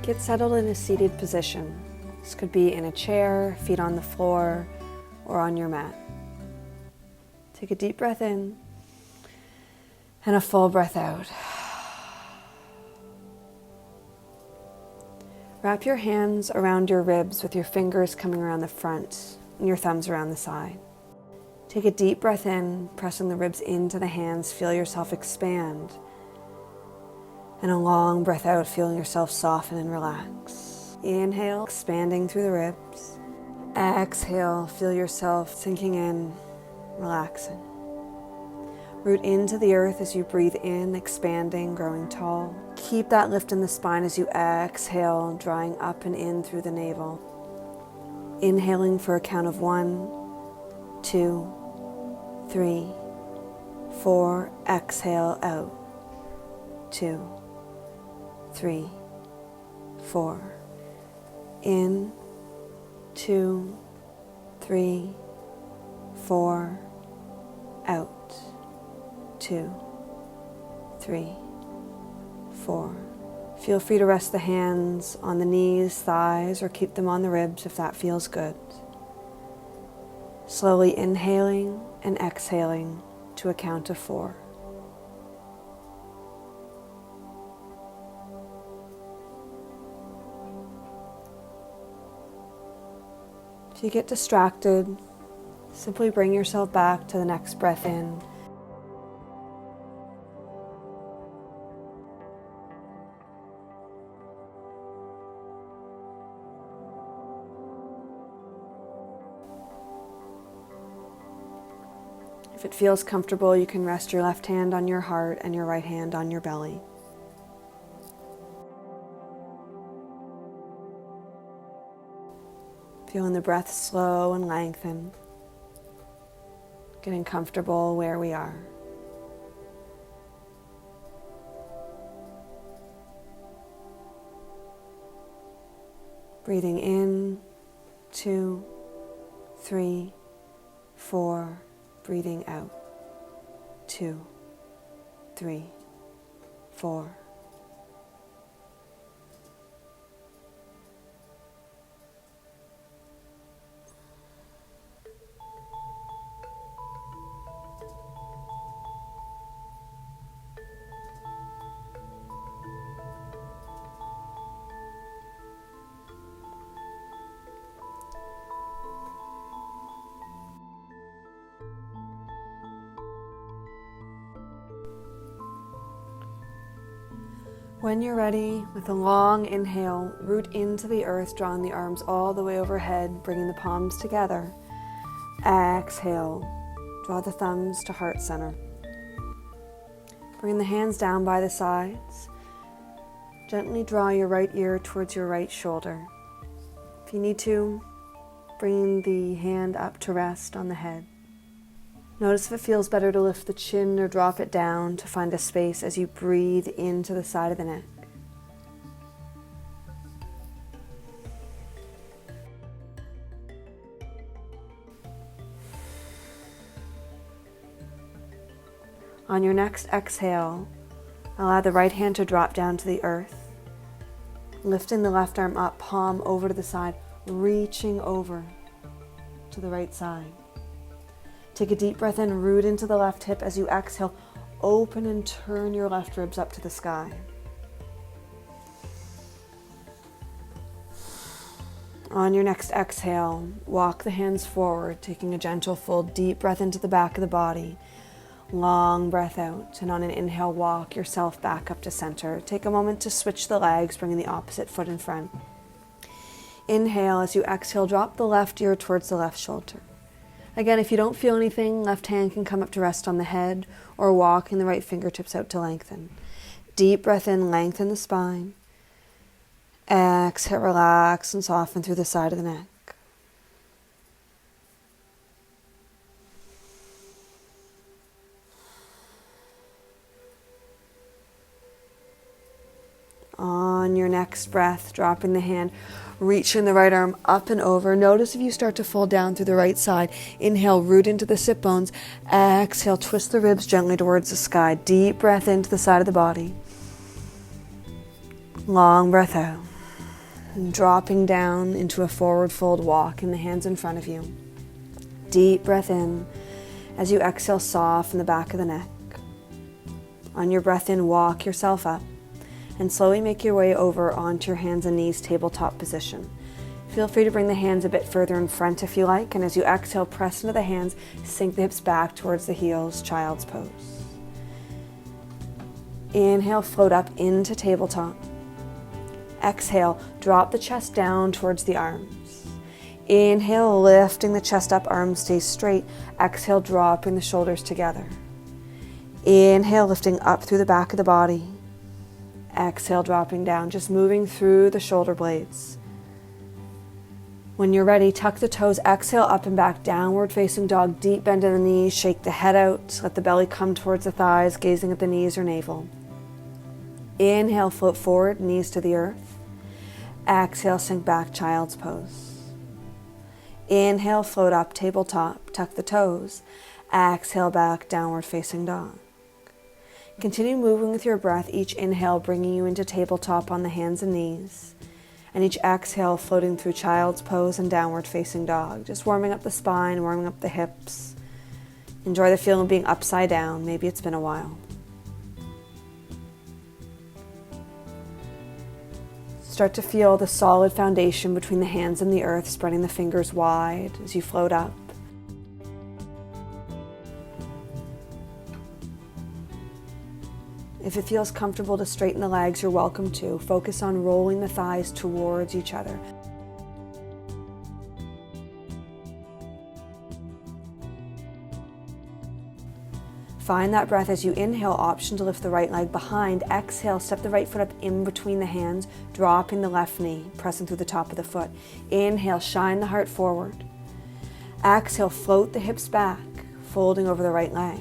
Get settled in a seated position. This could be in a chair, feet on the floor, or on your mat. Take a deep breath in and a full breath out. Wrap your hands around your ribs with your fingers coming around the front and your thumbs around the side. Take a deep breath in, pressing the ribs into the hands. Feel yourself expand. And a long breath out, feeling yourself soften and relax. Inhale, expanding through the ribs. Exhale, feel yourself sinking in, relaxing. Root into the earth as you breathe in, expanding, growing tall. Keep that lift in the spine as you exhale, drawing up and in through the navel. Inhaling for a count of 1, 2, 3, 4. Exhale out. 2, 3, 4. In, 2, 3, 4. Out. 2, 3, 4. Feel free to rest the hands on the knees, thighs, or keep them on the ribs if that feels good. Slowly inhaling and exhaling to a count of 4. If you get distracted, simply bring yourself back to the next breath in. If it feels comfortable, you can rest your left hand on your heart and your right hand on your belly. Feeling the breath slow and lengthen. Getting comfortable where we are. Breathing in, 2, 3, 4. Breathing out, 2, 3, 4. When you're ready, with a long inhale, root into the earth, drawing the arms all the way overhead, bringing the palms together. Exhale, draw the thumbs to heart center. Bring the hands down by the sides. Gently draw your right ear towards your right shoulder. If you need to, bring the hand up to rest on the head. Notice if it feels better to lift the chin or drop it down to find a space as you breathe into the side of the neck. On your next exhale, allow the right hand to drop down to the earth, lifting the left arm up, palm over to the side, reaching over to the right side. Take a deep breath in, root into the left hip. As you exhale, open and turn your left ribs up to the sky. On your next exhale, walk the hands forward, taking a gentle, full, deep breath into the back of the body. Long breath out, and on an inhale, walk yourself back up to center. Take a moment to switch the legs, bringing the opposite foot in front. Inhale. As you exhale, drop the left ear towards the left shoulder. Again, if you don't feel anything, left hand can come up to rest on the head or walking the right fingertips out to lengthen. Deep breath in, lengthen the spine. Exhale, relax and soften through the side of the neck. On your next breath, dropping the hand, reaching the right arm up and over. Notice if you start to fall down through the right side. Inhale, root into the sit bones. Exhale, twist the ribs gently towards the sky. Deep breath into the side of the body. Long breath out. And dropping down into a forward fold walk in the hands in front of you. Deep breath in. As you exhale, soften the back of the neck. On your breath in, walk yourself up and slowly make your way over onto your hands and knees, tabletop position. Feel free to bring the hands a bit further in front if you like, and as you exhale, press into the hands, sink the hips back towards the heels, child's pose. Inhale, float up into tabletop. Exhale, drop the chest down towards the arms. Inhale, lifting the chest up, arms stay straight. Exhale, dropping the shoulders together. Inhale, lifting up through the back of the body. Exhale, dropping down, just moving through the shoulder blades. When you're ready, tuck the toes, exhale, up and back, downward facing dog, deep bend in the knees, shake the head out, let the belly come towards the thighs, gazing at the knees or navel. Inhale, float forward, knees to the earth. Exhale, sink back, child's pose. Inhale, float up, tabletop, tuck the toes. Exhale, back, downward facing dog. Continue moving with your breath, each inhale bringing you into tabletop on the hands and knees, and each exhale floating through child's pose and downward facing dog, just warming up the spine, warming up the hips. Enjoy the feeling of being upside down. Maybe it's been a while. Start to feel the solid foundation between the hands and the earth, spreading the fingers wide as you float up. If it feels comfortable to straighten the legs, you're welcome to. Focus on rolling the thighs towards each other. Find that breath as you inhale, option to lift the right leg behind. Exhale, step the right foot up in between the hands, dropping the left knee, pressing through the top of the foot. Inhale, shine the heart forward. Exhale, float the hips back, folding over the right leg.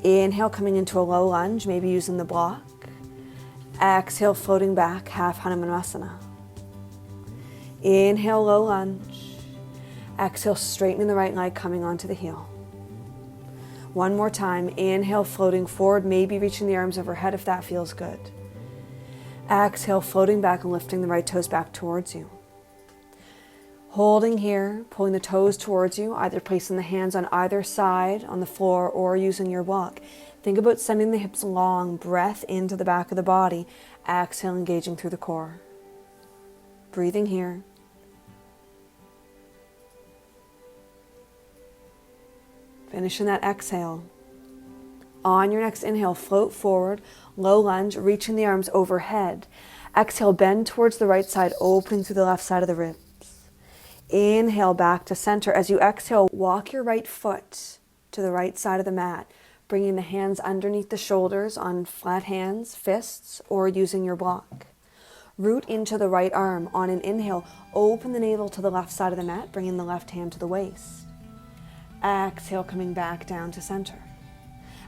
Inhale, coming into a low lunge, maybe using the block. Exhale, floating back, half Hanumanasana. Inhale, low lunge. Exhale, straightening the right leg, coming onto the heel. One more time. Inhale, floating forward, maybe reaching the arms overhead if that feels good. Exhale, floating back and lifting the right toes back towards you. Holding here, pulling the toes towards you, either placing the hands on either side on the floor or using your block. Think about sending the hips long, breath into the back of the body. Exhale, engaging through the core. Breathing here. Finishing that exhale. On your next inhale, float forward, low lunge, reaching the arms overhead. Exhale, bend towards the right side, opening through the left side of the ribs. Inhale, back to center. As you exhale, walk your right foot to the right side of the mat, bringing the hands underneath the shoulders on flat hands, fists, or using your block. Root into the right arm. On an inhale, open the navel to the left side of the mat, bringing the left hand to the waist. Exhale, coming back down to center.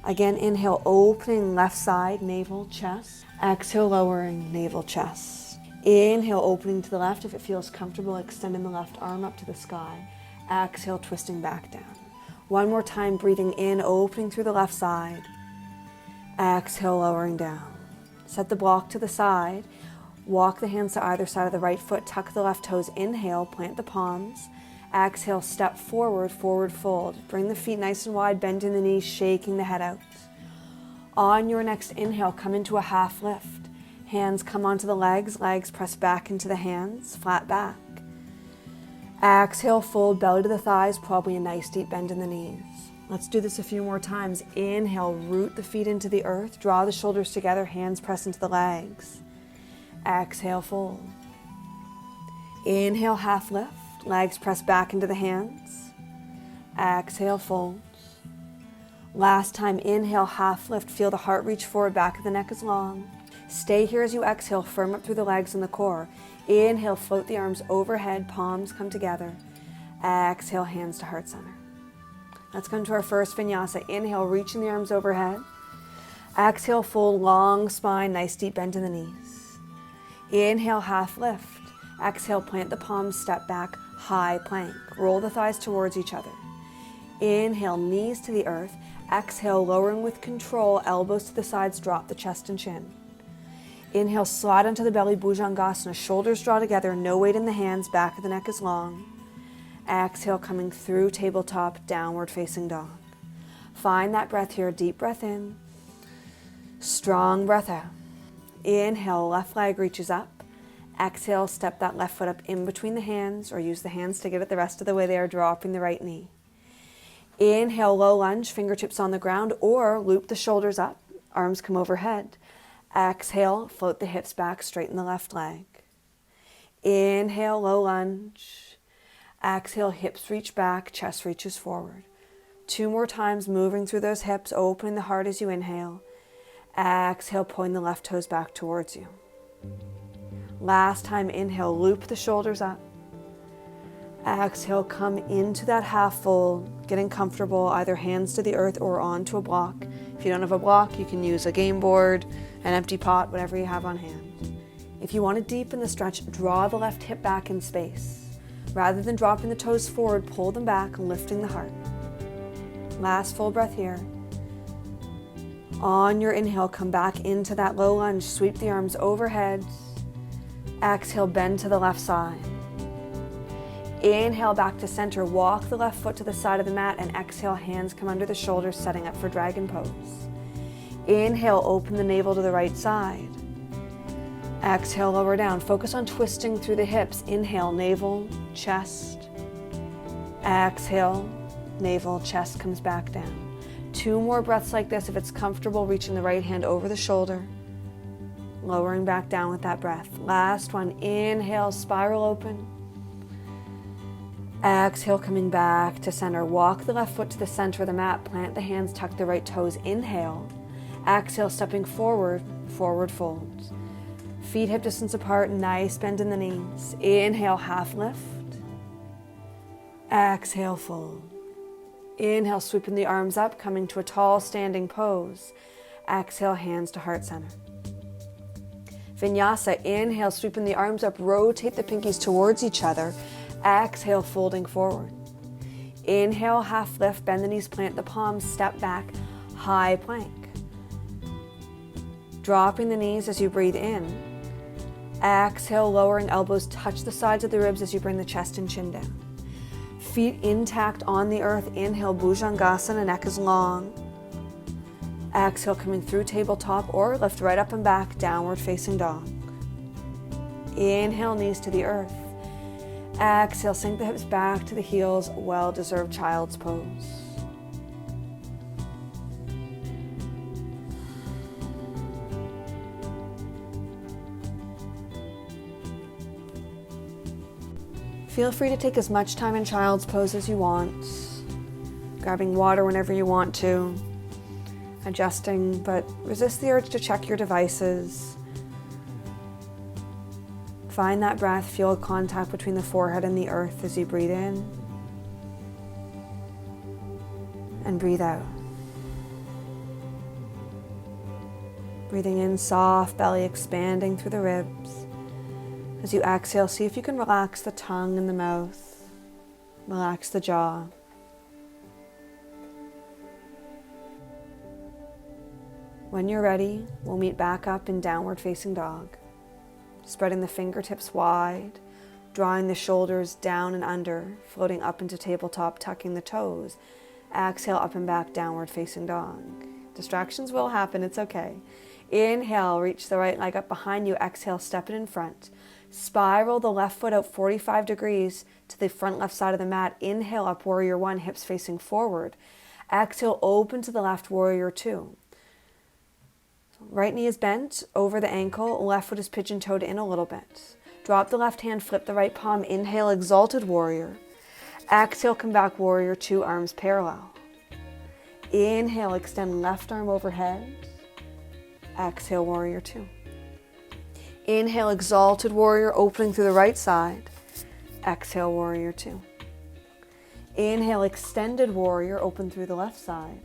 Again, inhale, opening left side, navel, chest. Exhale, lowering, navel, chest. Inhale, opening to the left if it feels comfortable, extending the left arm up to the sky. Exhale, twisting back down. One more time, breathing in, opening through the left side. Exhale, lowering down. Set the block to the side. Walk the hands to either side of the right foot. Tuck the left toes. Inhale, plant the palms. Exhale, step forward, forward fold. Bring the feet nice and wide, bending the knees, shaking the head out. On your next inhale, come into a half lift. Hands come onto the legs press back into the hands, flat back. Exhale, fold belly to the thighs, probably a nice deep bend in the knees. Let's do this a few more times. Inhale, root the feet into the earth, draw the shoulders together, hands press into the legs. Exhale, fold. Inhale, half lift. Legs press back into the hands. Exhale, fold. Last time, inhale, half lift. Feel the heart reach forward, back of the neck is long. Stay here as you exhale, firm up through the legs and the core. Inhale, float the arms overhead, palms come together. Exhale, hands to heart center. Let's come to our first vinyasa. Inhale, reaching the arms overhead. Exhale, fold, long spine, nice deep bend in the knees. Inhale, half lift. Exhale, plant the palms, step back, high plank. Roll the thighs towards each other. Inhale, knees to the earth. Exhale, lowering with control, elbows to the sides, drop the chest and chin. Inhale, slide onto the belly, Bhujangasana. Shoulders draw together, no weight in the hands, back of the neck is long. Exhale, coming through tabletop, downward facing dog. Find that breath here, deep breath in, strong breath out. Inhale, left leg reaches up. Exhale, step that left foot up in between the hands, or use the hands to get it the rest of the way there, dropping the right knee. Inhale, low lunge, fingertips on the ground, or loop the shoulders up, arms come overhead. Exhale, float the hips back, straighten the left leg. Inhale, low lunge. Exhale, hips reach back, chest reaches forward. 2 more times, moving through those hips, opening the heart as you inhale. Exhale, pulling the left toes back towards you. Last time, inhale, loop the shoulders up. Exhale, come into that half fold, getting comfortable, either hands to the earth or onto a block. If you don't have a block, you can use a game board, an empty pot, whatever you have on hand. If you want to deepen the stretch, draw the left hip back in space. Rather than dropping the toes forward, pull them back, lifting the heart. Last full breath here. On your inhale, come back into that low lunge, sweep the arms overhead. Exhale, bend to the left side. Inhale, back to center, walk the left foot to the side of the mat, and exhale, hands come under the shoulders, setting up for dragon pose. Inhale, open the navel to the right side. Exhale, lower down. Focus on twisting through the hips. Inhale, navel, chest. Exhale, navel, chest comes back down. 2 more breaths like this. If it's comfortable, reaching the right hand over the shoulder. Lowering back down with that breath. Last one. Inhale, spiral open. Exhale, coming back to center. Walk the left foot to the center of the mat. Plant the hands, tuck the right toes. Inhale. Exhale, stepping forward, forward fold. Feet hip distance apart, nice bend in the knees. Inhale, half lift. Exhale, fold. Inhale, sweeping the arms up, coming to a tall standing pose. Exhale, hands to heart center. Vinyasa, inhale, sweeping the arms up, rotate the pinkies towards each other. Exhale, folding forward. Inhale, half lift, bend the knees, plant the palms, step back, high plank. Dropping the knees as you breathe in. Exhale, lowering elbows, touch the sides of the ribs as you bring the chest and chin down. Feet intact on the earth. Inhale, Bhujangasana, neck is long. Exhale, coming through tabletop or lift right up and back, downward facing dog. Inhale, knees to the earth. Exhale, sink the hips back to the heels, well-deserved child's pose. Feel free to take as much time in child's pose as you want, grabbing water whenever you want to, adjusting, but resist the urge to check your devices. Find that breath, feel contact between the forehead and the earth as you breathe in and breathe out. Breathing in, soft belly expanding through the ribs. As you exhale, see if you can relax the tongue and the mouth, relax the jaw. When you're ready, we'll meet back up in downward facing dog. Spreading the fingertips wide, drawing the shoulders down and under, floating up into tabletop, tucking the toes. Exhale, up and back, downward facing dog. Distractions will happen, it's okay. Inhale, reach the right leg up behind you. Exhale, step it in front. Spiral the left foot out 45 degrees to the front left side of the mat. Inhale, up warrior one, hips facing forward. Exhale, open to the left, warrior two. Right knee is bent over the ankle, left foot is pigeon-toed in a little bit. Drop the left hand, flip the right palm. Inhale, exalted warrior. Exhale, come back, warrior two, arms parallel. Inhale, extend left arm overhead. Exhale, warrior two. Inhale, exalted warrior, opening through the right side. Exhale, warrior two. Inhale, extended warrior, open through the left side.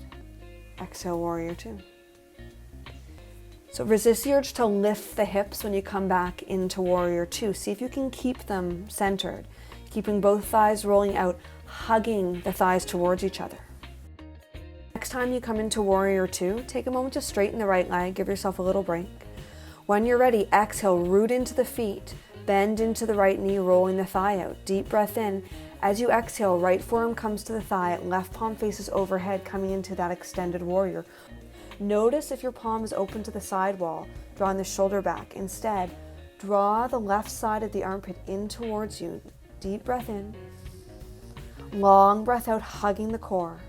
Exhale, warrior two. So resist the urge to lift the hips when you come back into warrior two. See if you can keep them centered, keeping both thighs rolling out, hugging the thighs towards each other. Next time you come into warrior two, take a moment to straighten the right leg, give yourself a little break. When you're ready, exhale, root into the feet, bend into the right knee, rolling the thigh out. Deep breath in. As you exhale, right forearm comes to the thigh, left palm faces overhead, coming into that extended warrior. Notice if your palm is open to the side wall, drawing the shoulder back. Instead, draw the left side of the armpit in towards you. Deep breath in. Long breath out, hugging the core.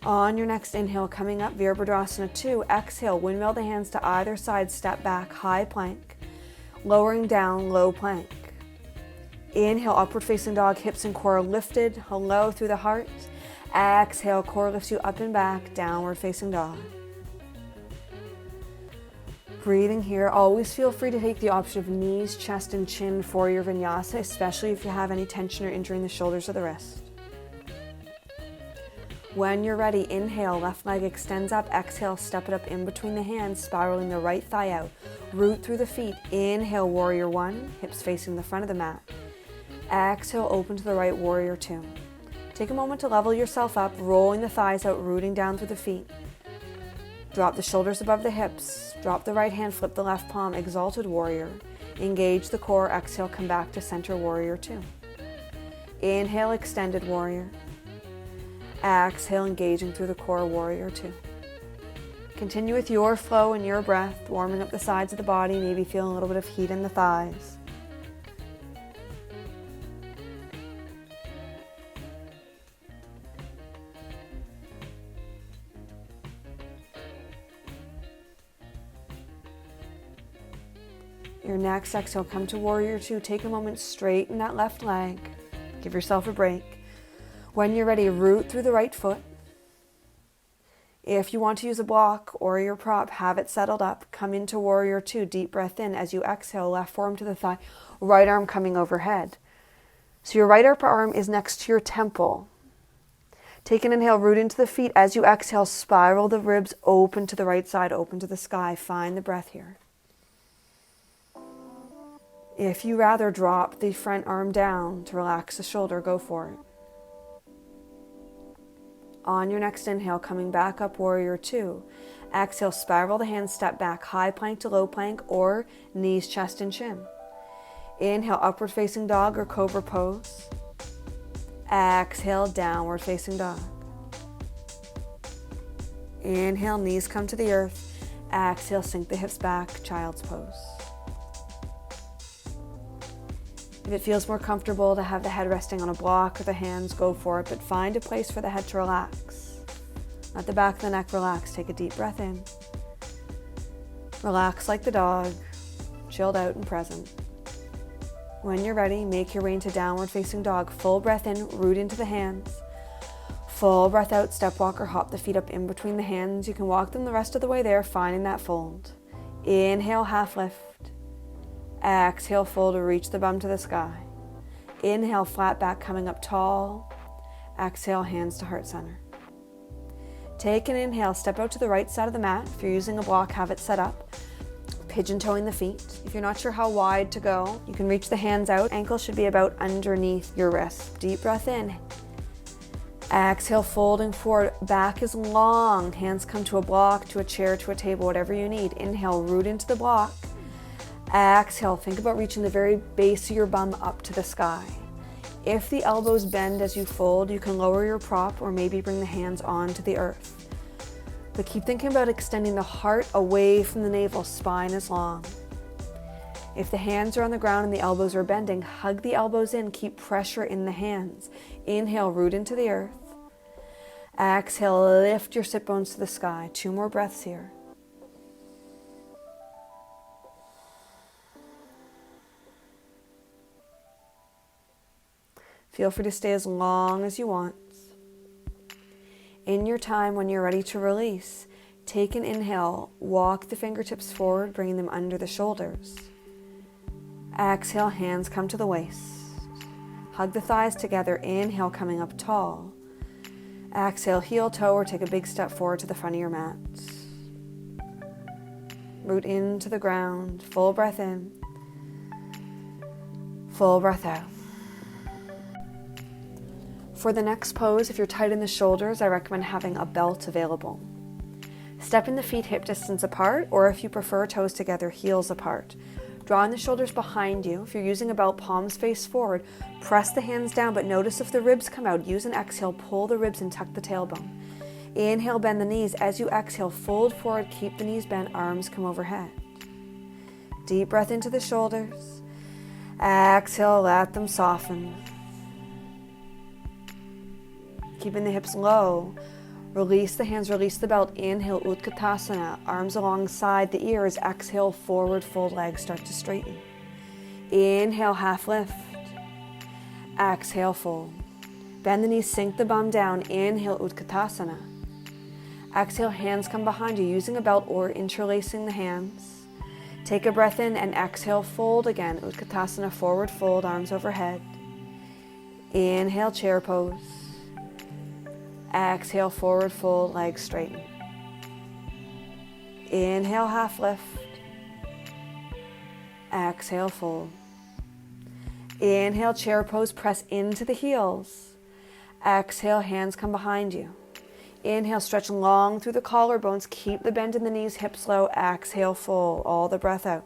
On your next inhale, coming up, Virabhadrasana 2, exhale, windmill the hands to either side, step back, high plank, lowering down, low plank. Inhale, upward facing dog, hips and core lifted, hello through the heart. Exhale, core lifts you up and back, downward facing dog. Breathing here, always feel free to take the option of knees, chest, and chin for your vinyasa, especially if you have any tension or injury in the shoulders or the wrist. When you're ready, inhale, left leg extends up, exhale, step it up in between the hands, spiraling the right thigh out. Root through the feet, inhale, warrior 1, hips facing the front of the mat. Exhale, open to the right, warrior 2. Take a moment to level yourself up, rolling the thighs out, rooting down through the feet. Drop the shoulders above the hips, drop the right hand, flip the left palm, exalted warrior. Engage the core, exhale, come back to center, warrior 2. Inhale, extended warrior. Exhale, engaging through the core, warrior 2. Continue with your flow and your breath, warming up the sides of the body, maybe feeling a little bit of heat in the thighs. Your next exhale, come to warrior 2. Take a moment, straighten that left leg. Give yourself a break. When you're ready, root through the right foot. If you want to use a block or your prop, have it settled up. Come into warrior 2. Deep breath in. As you exhale, left forearm to the thigh, right arm coming overhead. So your right upper arm is next to your temple. Take an inhale, root into the feet. As you exhale, spiral the ribs open to the right side, open to the sky. Find the breath here. If you rather drop the front arm down to relax the shoulder, go for it. On your next inhale, coming back up, warrior 2. Exhale, spiral the hands, step back, high plank to low plank, or knees, chest, and chin. Inhale, upward facing dog or cobra pose. Exhale, downward facing dog. Inhale, knees come to the earth. Exhale, sink the hips back, child's pose. If it feels more comfortable to have the head resting on a block or the hands, go for it, but find a place for the head to relax. Let the back of the neck relax. Take a deep breath in. Relax like the dog, chilled out and present. When you're ready, make your way into downward facing dog. Full breath in, root into the hands. Full breath out, step walk or hop the feet up in between the hands. You can walk them the rest of the way there, finding that fold. Inhale, half lift. Exhale, fold to reach the bum to the sky. Inhale, flat back coming up tall. Exhale, hands to heart center. Take an inhale, step out to the right side of the mat. If you're using a block, have it set up. Pigeon toeing the feet. If you're not sure how wide to go, you can reach the hands out. Ankles should be about underneath your wrist. Deep breath in. Exhale, folding forward. Back is long. Hands come to a block, to a chair, to a table, whatever you need. Inhale, root into the block. Exhale, think about reaching the very base of your bum up to the sky. If the elbows bend as you fold, you can lower your prop or maybe bring the hands onto the earth. But keep thinking about extending the heart away from the navel, spine is long. If the hands are on the ground and the elbows are bending, hug the elbows in, keep pressure in the hands. Inhale, root into the earth. Exhale, lift your sit bones to the sky. 2 more breaths here. Feel free to stay as long as you want. In your time, when you're ready to release, take an inhale, walk the fingertips forward, bringing them under the shoulders. Exhale, hands come to the waist. Hug the thighs together, inhale, coming up tall. Exhale, heel toe or take a big step forward to the front of your mat. Root into the ground, full breath in, full breath out. For the next pose, if you're tight in the shoulders, I recommend having a belt available. Stepping the feet hip distance apart, or if you prefer, toes together, heels apart. Drawing the shoulders behind you. If you're using a belt, palms face forward. Press the hands down, but notice if the ribs come out. Use an exhale, pull the ribs and tuck the tailbone. Inhale, bend the knees. As you exhale, fold forward, keep the knees bent, arms come overhead. Deep breath into the shoulders. Exhale, let them soften. Keeping the hips low. Release the hands, release the belt. Inhale, Utkatasana, arms alongside the ears. Exhale, forward fold, legs start to straighten. Inhale, half lift. Exhale, fold. Bend the knees, sink the bum down. Inhale, Utkatasana. Exhale, hands come behind you, using a belt or interlacing the hands. Take a breath in and exhale, fold again. Utkatasana, forward fold, arms overhead. Inhale, chair pose. Exhale, forward fold, legs straighten. Inhale, half lift. Exhale, fold. Inhale, chair pose, press into the heels. Exhale, hands come behind you. Inhale, stretch long through the collarbones. Keep the bend in the knees, hips low. Exhale, fold, all the breath out.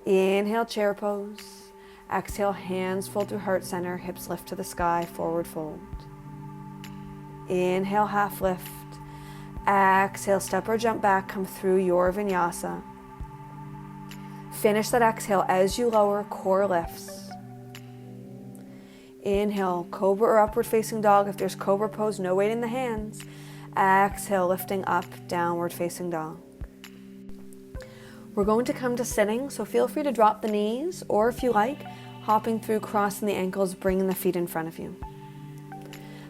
Inhale, chair pose. Exhale, hands fold through heart center, hips lift to the sky, forward fold. Inhale, half lift. Exhale, step or jump back, come through your vinyasa. Finish that exhale as you lower, core lifts. Inhale, cobra or upward facing dog. If there's cobra pose, no weight in the hands. Exhale, lifting up, downward facing dog. We're going to come to sitting, so feel free to drop the knees, or if you like, hopping through, crossing the ankles, bringing the feet in front of you.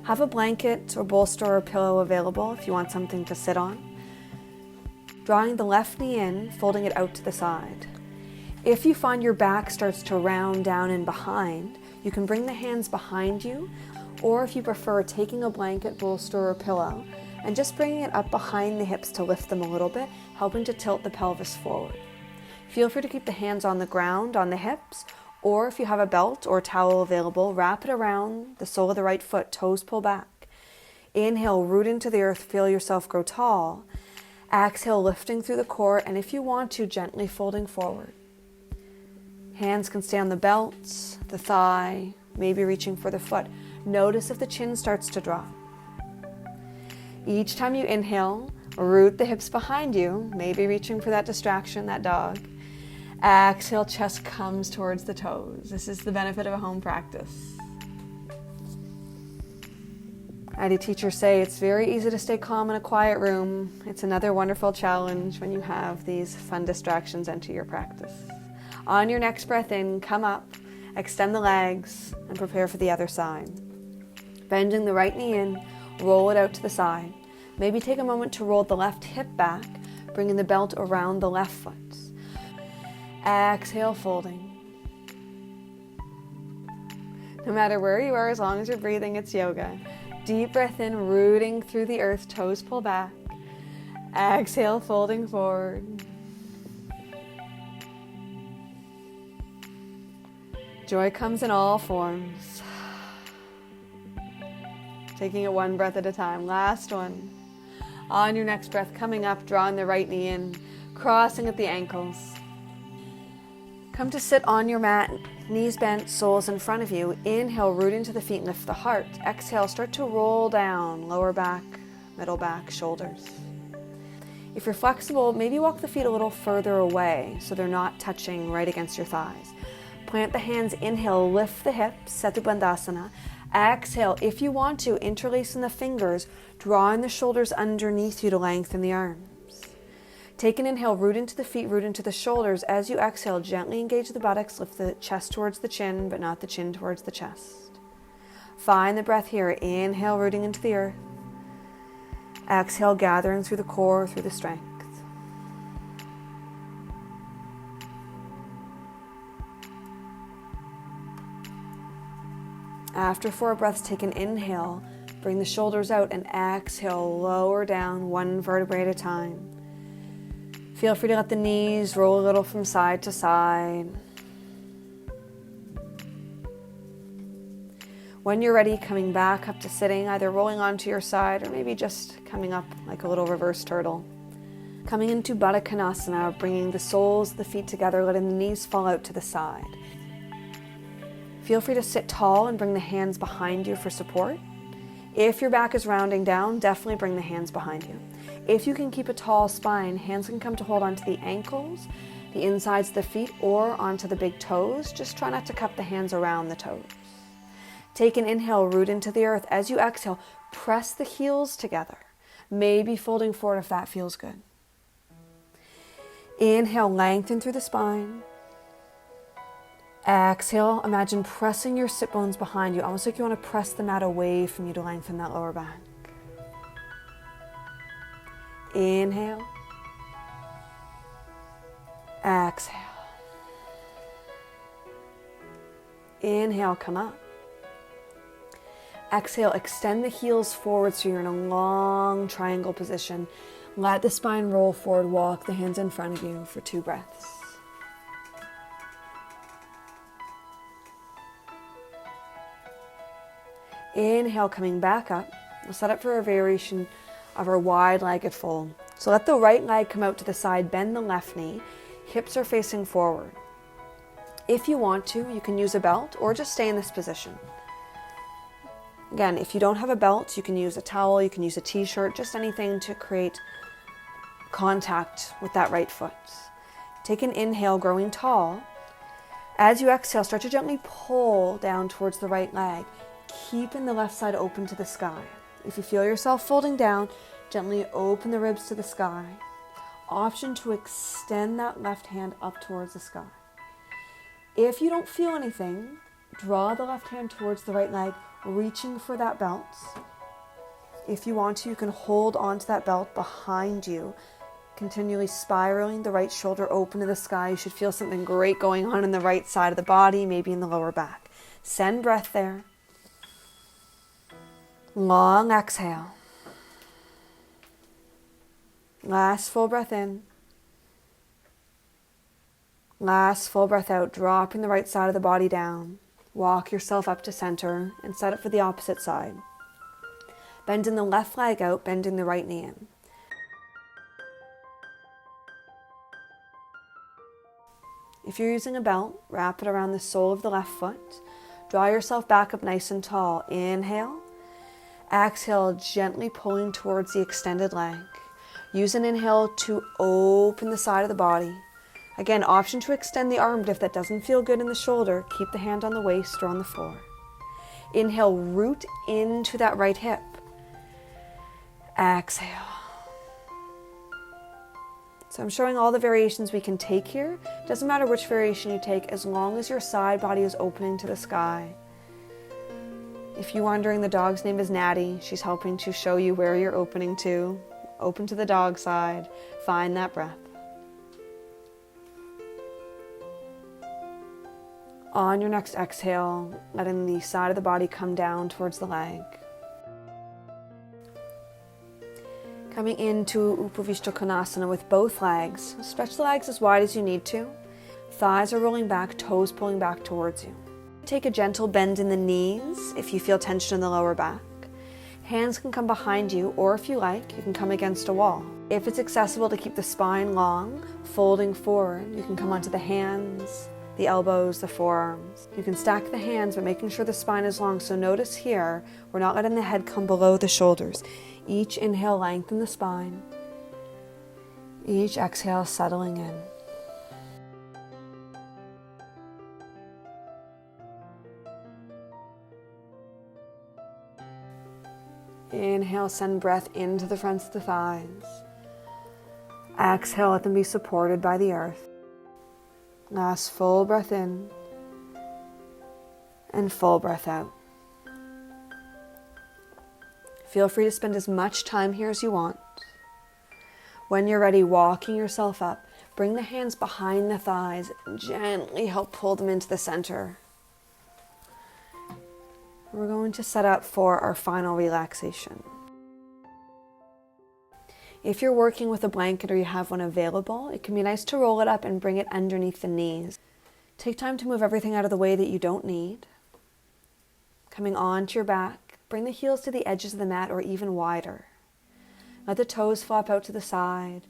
Have a blanket or bolster or pillow available if you want something to sit on. Drawing the left knee in, folding it out to the side. If you find your back starts to round down and behind, you can bring the hands behind you, or if you prefer, taking a blanket, bolster, or pillow, and just bringing it up behind the hips to lift them a little bit, helping to tilt the pelvis forward. Feel free to keep the hands on the ground, on the hips, or if you have a belt or towel available, wrap it around the sole of the right foot, toes pull back. Inhale, root into the earth, feel yourself grow tall. Exhale, lifting through the core, and if you want to, gently folding forward. Hands can stay on the belt, the thigh, maybe reaching for the foot. Notice if the chin starts to drop. Each time you inhale, root the hips behind you, maybe reaching for that distraction, that dog. Exhale, chest comes towards the toes. This is the benefit of a home practice. I had a teacher say it's very easy to stay calm in a quiet room. It's another wonderful challenge when you have these fun distractions enter your practice. On your next breath in, come up, extend the legs, and prepare for the other side. Bending the right knee in, roll it out to the side. Maybe take a moment to roll the left hip back, bringing the belt around the left foot. Exhale, folding. No matter where you are, as long as you're breathing, it's yoga. Deep breath in, rooting through the earth, toes pull back. Exhale, folding forward. Joy comes in all forms. Taking it one breath at a time. Last one. On your next breath, coming up, drawing the right knee in, crossing at the ankles. Come to sit on your mat, knees bent, soles in front of you. Inhale, root into the feet, lift the heart. Exhale, start to roll down, lower back, middle back, shoulders. If you're flexible, maybe walk the feet a little further away so they're not touching right against your thighs. Plant the hands, inhale, lift the hips, Setu Bandhasana. Exhale, if you want to, interlacing the fingers, drawing the shoulders underneath you to lengthen the arms. Take an inhale, root into the feet, root into the shoulders. As you exhale, gently engage the buttocks, lift the chest towards the chin, but not the chin towards the chest. Find the breath here. Inhale, rooting into the earth. Exhale, gathering through the core, through the strength. After 4 breaths, take an inhale, bring the shoulders out, and exhale, lower down one vertebrae at a time. Feel free to let the knees roll a little from side to side. When you're ready, coming back up to sitting, either rolling onto your side or maybe just coming up like a little reverse turtle. Coming into Baddha Konasana, bringing the soles of the feet together, letting the knees fall out to the side. Feel free to sit tall and bring the hands behind you for support. If your back is rounding down, definitely bring the hands behind you. If you can keep a tall spine, hands can come to hold onto the ankles, the insides of the feet, or onto the big toes. Just try not to cup the hands around the toes. Take an inhale, root into the earth. As you exhale, press the heels together. Maybe folding forward if that feels good. Inhale, lengthen through the spine. Exhale, imagine pressing your sit bones behind you, almost like you want to press the mat away from you to lengthen that lower back. Inhale. Exhale. Inhale, come up. Exhale, extend the heels forward so you're in a long triangle position. Let the spine roll forward, walk the hands in front of you for 2 breaths. Inhale, coming back up. We'll set up for a variation of our wide-legged fold. So let the right leg come out to the side, bend the left knee, hips are facing forward. If you want to, you can use a belt or just stay in this position. Again, if you don't have a belt, you can use a towel, you can use a t-shirt, just anything to create contact with that right foot. Take an inhale, growing tall. As you exhale, start to gently pull down towards the right leg, keeping the left side open to the sky. If you feel yourself folding down, gently open the ribs to the sky. Option to extend that left hand up towards the sky. If you don't feel anything, draw the left hand towards the right leg, reaching for that belt. If you want to, you can hold onto that belt behind you, continually spiraling the right shoulder open to the sky. You should feel something great going on in the right side of the body, maybe in the lower back. Send breath there. Long exhale. Last full breath in. Last full breath out, dropping the right side of the body down. Walk yourself up to center and set it for the opposite side. Bending the left leg out, bending the right knee in. If you're using a belt, wrap it around the sole of the left foot. Draw yourself back up nice and tall. Inhale. Exhale, gently pulling towards the extended leg. Use an inhale to open the side of the body. Again, option to extend the arm, but if that doesn't feel good in the shoulder, keep the hand on the waist or on the floor. Inhale, root into that right hip. Exhale. So I'm showing all the variations we can take here. Doesn't matter which variation you take, as long as your side body is opening to the sky. If you're wondering, the dog's name is Natty. She's helping to show you where you're opening to. Open to the dog side. Find that breath. On your next exhale, letting the side of the body come down towards the leg. Coming into Upavishta Konasana with both legs. Stretch the legs as wide as you need to. Thighs are rolling back, toes pulling back towards you. Take a gentle bend in the knees if you feel tension in the lower back. Hands can come behind you, or if you like, you can come against a wall. If it's accessible to keep the spine long, folding forward, you can come onto the hands, the elbows, the forearms. You can stack the hands, but making sure the spine is long. So notice here, we're not letting the head come below the shoulders. Each inhale, lengthen the spine. Each exhale, settling in. Inhale, send breath into the fronts of the thighs. Exhale, let them be supported by the earth. Last full breath in and full breath out. Feel free to spend as much time here as you want. When you're ready, walking yourself up, bring the hands behind the thighs and gently help pull them into the center. We're going to set up for our final relaxation. If you're working with a blanket or you have one available, it can be nice to roll it up and bring it underneath the knees. Take time to move everything out of the way that you don't need. Coming onto your back, bring the heels to the edges of the mat or even wider. Let the toes flop out to the side.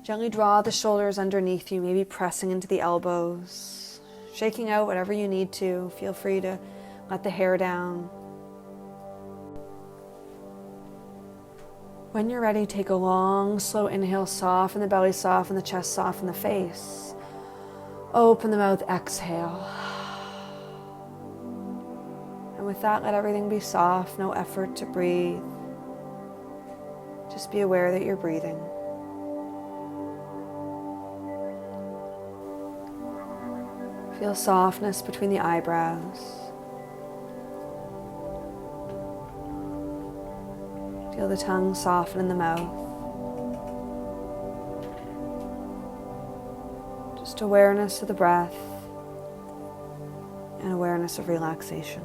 Gently draw the shoulders underneath you, maybe pressing into the elbows. Shaking out whatever you need to. Feel free to let the hair down. When you're ready, take a long, slow inhale. Soften the belly, soften the chest, soften the face. Open the mouth, exhale. And with that, let everything be soft, no effort to breathe. Just be aware that you're breathing. Feel softness between the eyebrows. Feel the tongue soften in the mouth. Just awareness of the breath and awareness of relaxation.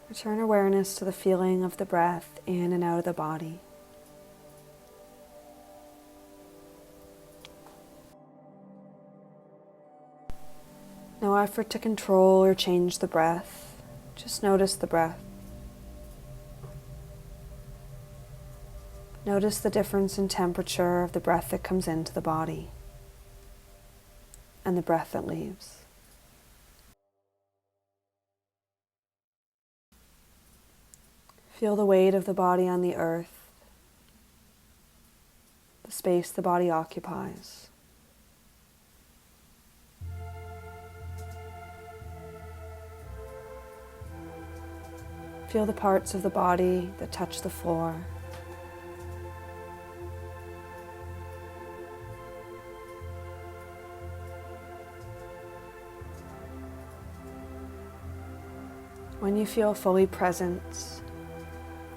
Return awareness to the feeling of the breath in and out of the body. No effort to control or change the breath. Just notice the breath. Notice the difference in temperature of the breath that comes into the body and the breath that leaves. Feel the weight of the body on the earth, the space the body occupies. Feel the parts of the body that touch the floor. When you feel fully present,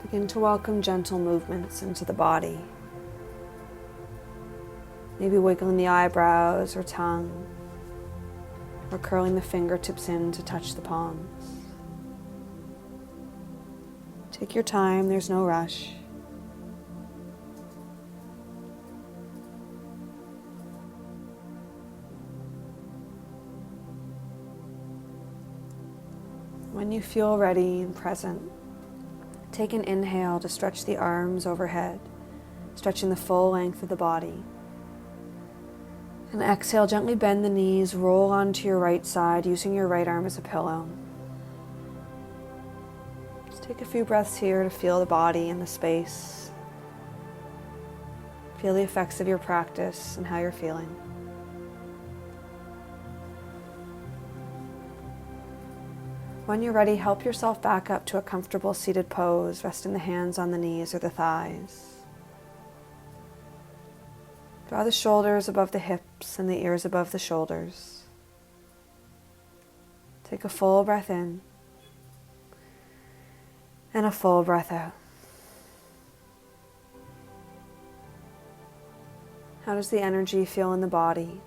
begin to welcome gentle movements into the body. Maybe wiggling the eyebrows or tongue, or curling the fingertips in to touch the palms. Take your time, there's no rush. When you feel ready and present, take an inhale to stretch the arms overhead, stretching the full length of the body. And exhale, gently bend the knees, roll onto your right side, using your right arm as a pillow. Just take a few breaths here to feel the body and the space. Feel the effects of your practice and how you're feeling. When you're ready, help yourself back up to a comfortable seated pose, resting the hands on the knees or the thighs. Draw the shoulders above the hips and the ears above the shoulders. Take a full breath in and a full breath out. How does the energy feel in the body?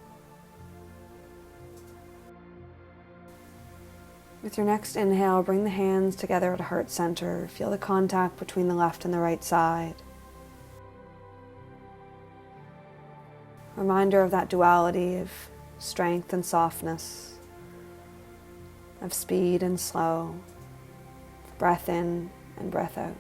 With your next inhale, bring the hands together at heart center. Feel the contact between the left and the right side. Reminder of that duality of strength and softness, of speed and slow, breath in and breath out.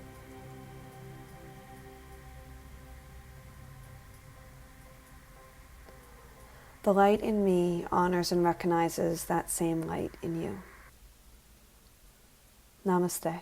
The light in me honors and recognizes that same light in you. Namaste.